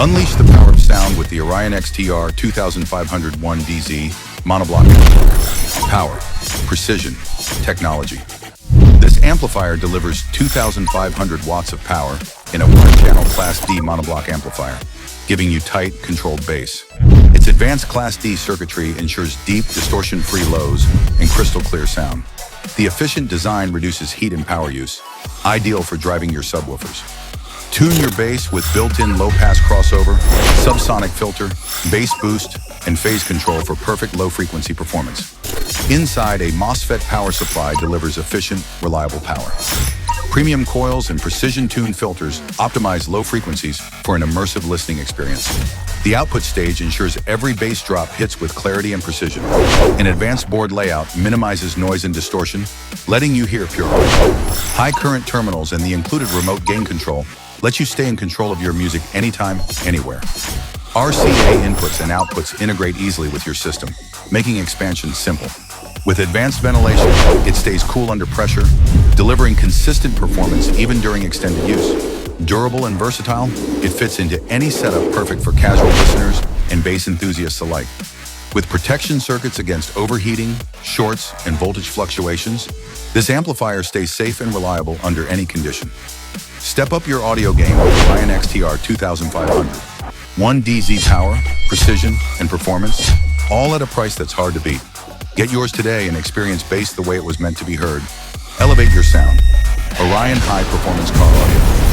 Unleash the power of sound with the Orion XTR2500.1Dz monoblock amplifier. Power, precision, technology. This amplifier delivers 2,500 watts of power in a one-channel Class D monoblock amplifier, giving you tight, controlled bass. Its advanced Class D circuitry ensures deep, distortion-free lows and crystal-clear sound. The efficient design reduces heat and power use, ideal for driving your subwoofers. Tune your bass with built-in low-pass crossover, subsonic filter, bass boost, and phase control for perfect low-frequency performance. Inside, a MOSFET power supply delivers efficient, reliable power. Premium coils and precision-tuned filters optimize low frequencies for an immersive listening experience. The output stage ensures every bass drop hits with clarity and precision. An advanced board layout minimizes noise and distortion, letting you hear pure audio. High current terminals and the included remote gain control let you stay in control of your music anytime, anywhere. RCA inputs and outputs integrate easily with your system, making expansion simple. With advanced ventilation, it stays cool under pressure, delivering consistent performance even during extended use. Durable and versatile, it fits into any setup, perfect for casual listeners and bass enthusiasts alike. With protection circuits against overheating, shorts, and voltage fluctuations, this amplifier stays safe and reliable under any condition. Step up your audio game with Orion XTR2500.1Dz power, precision, and performance, all at a price that's hard to beat. Get yours today and experience bass the way it was meant to be heard. Elevate your sound. Orion High Performance Car Audio.